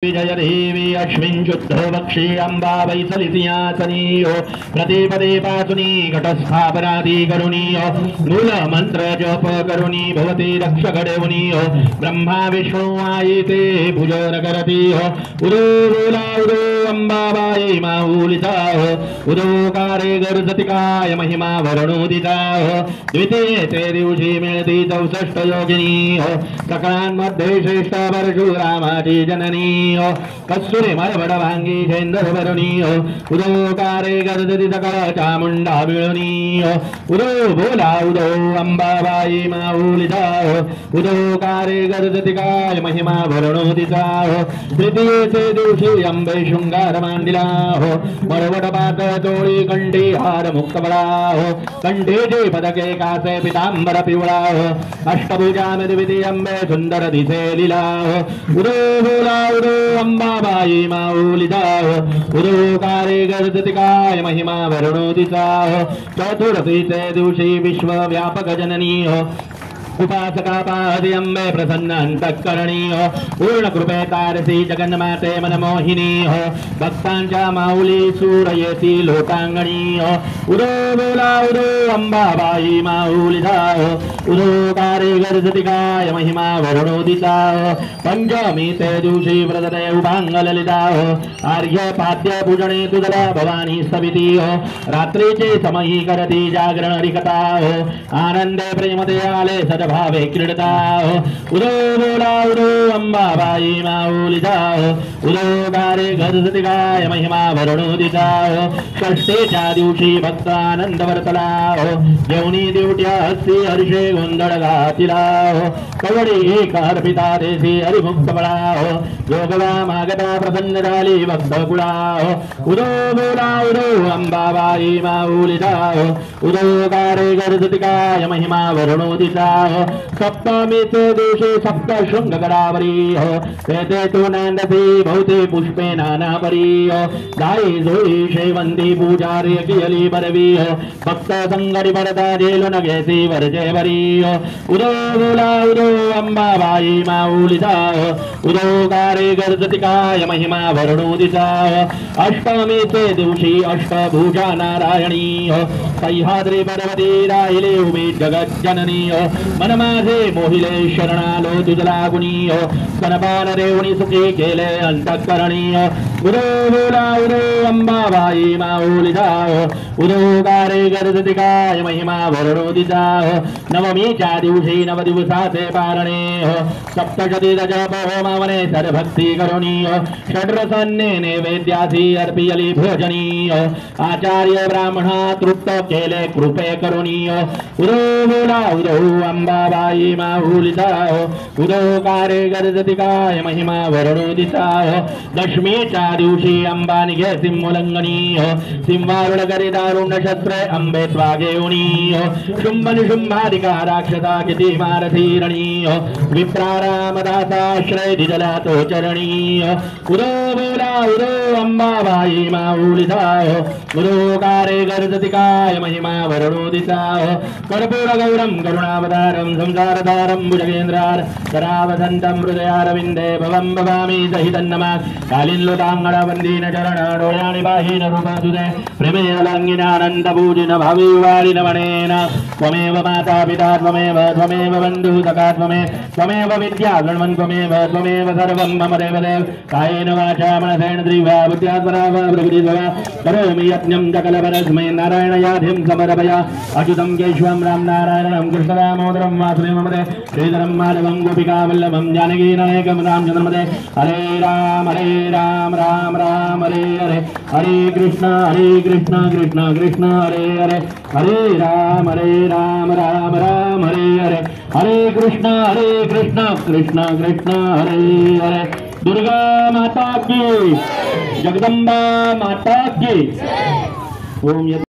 विजयदेवी अश्विन शुद्ध वक्षे अंबा वैसलिसिंहासनीयो प्रतिपदे पासुनी घटस्थापनादि करुणीयो मूल मंत्र जप करुणी भवते रक्षगणेवनीयो ब्रह्मा विष्णु आयते भुजोर करतीयो उदो बोला उदो अंबाबाई माऊलिताहो उदो कारे गर्जतिकाय महिमा वर्णोदिताहो द्वितीये ते दिवशी मिळती 64 योगिनीयो सकळांमध्ये श्रेष्ठ परशुरामाची जननी कस्तुरी मरबड भांगी चेंदर वरुणीयो उदो कारे गर्जति सकळ चामुंडा मिळुनीयो उदो बोला उदो अंबाबाई माऊलिताहो उदो कारे गर्जति काय महिमा वर्णोदिताहो तृतीयेचे दिवशी अंबे शृंगार मांडिलाहो मरबड पात तोळी कंठी हार मुक्तबळाहो कंठेचे पदके कासे पितांबर पिवळाहो अष्टभुजामध्ये विधी अंबे सुंदर दिसे लिलाहो उदो बोला उदो अंबाबाई माऊलिताहो उदो कारे गर्जति काय महिमा वर्णोदिताहो चतुर्थीचे दिवशी विश्वव्यापक जननीयो उपासका पाहति अंबे प्रसन्न अंतःकरणीयो पूर्ण कृपे तारसी जगन्माते मनमोहिनीयो भक्तांच्या माऊली सूरयेसी लोकांगणीयो उदो बोला उदो अंबाबाई माऊलिताहो उदो कारे गर्जति काय महिमा वर्णोदिताहो पंचमीते दिवशी व्रतते उपांगललिताहो आर्य पाद्य पूजने तुदला भवानी सवितीयो रात्रीचे समयी करती जागरण रिकताहो आनंदे प्रेमते आले भावे क्रीडताहो उदो बोला उदो अंबाबाई माऊलिताहो उदो कारे गर्जति काय महिमा वर्णोदिताहो षष्ठीच्या दिवशी भक्तानंद वर्तलाहो जेवणी दिवट्या हस्ती हर्षे गोंधळ घातिलाहो कवडी एक अर्पिता देसी हरिमुक्त बळाहो योगवा मागता प्रसन्न झाली भक्त कुळाहो उदो बोला उदो अंबाबाई माऊलिताहो उदो कारे गर्जति काय महिमा वर्णोदिताहो सप्तमीचे दिवशी सप्त शृंग गडावरी हो तेथे तू नंदसी भोवते पुष्पे नाना परी हो दाई जोई शेवंती पूजारी कियली बरवी हो भक्त संगडी भरता जेलो न घेसी वरजे वरी हो उदो बोला उदो अंबाबाई माऊलिताहो उदो कारे गर्जति काय महिमा वर्णोदिताहो अष्टमीचे दिवशी अष्टभुजा नारायणी हो सह्याद्री पर्वती राहिले उभी जगत जननी हो मन माझे मोहिले शरणालो तुझला गुणीयो स्तनपान देवणी सुखी केले अंतःकरणीयो उदो बोला उदो अंबाबाई माऊलिताहो उदो कारे गर्जति काय महिमा वर्णोदिताहो नवमीच्या दिवशी नव दिवसाचे पारणे हो सप्तशती जप होमावने सर्वभक्ती करुणीयो षड्रसन्ने नैवेद्यासी अर्पियली भोजनीयो आचार्य ब्राह्मणा तृप्त केले कृपे करुणीयो उदो बोला उदो अंबाबाई माऊलिताहो उदो कारे गर्जति काय महिमा वर्णोदिताहो दशमीच्या दिवशी अंबा निघे सिंहलंगनीयो सिंहारूढ करी दारुण शस्त्रे अंबे त्वागेवणीयो शुंभ निशुंभादिका राक्षसा किती मारधीरणीयो विप्रारामदासाश्रय दिजला तो चरणीयो उदो बोला उदो अंबाबाई माऊलिताहो उदो कारे गर्जति काय महिमा वर्णोदिताहो कर्पूर गौरम करुणावतारं संसारधारं भुजगेन्द्रार करावसन्तं हृदयारविन्दे भवं भवामि सहितं नमः कालिन्लुताङ्गणवन्दीन चरण डोळ्याणि बाहीन रूपसुते प्रेमेलङ्गिनानन्दपूजिन भाविवारिन वनेन त्वमेव माता पिता त्वमेव बन्धुः सखा त्वमेव विद्या गणवन् त्वमेव सर्वं मम देवदेव कायेन वाचा मनसेन्द्रिया बुद्ध्यात्मना वा प्रकृतिर्वा करोमि यज्ञं सकलपरस्मै नारायणयाधिं समर्पया अच्युतं केशवं राम नारायणं कृष्णदामोदरं वासुदेवमदे श्रीधरं माधवं गोपिकावल्लभं जानकीनायकं रामचन्द्रमदे हरे राम राम राम हरे हरे हरे कृष्ण कृष्ण कृष्ण हरे हरे हरे राम राम राम हरे हरे हरे कृष्ण कृष्ण कृष्ण हरे हरे दुर्गा माता की जगदम्बा माता की ओम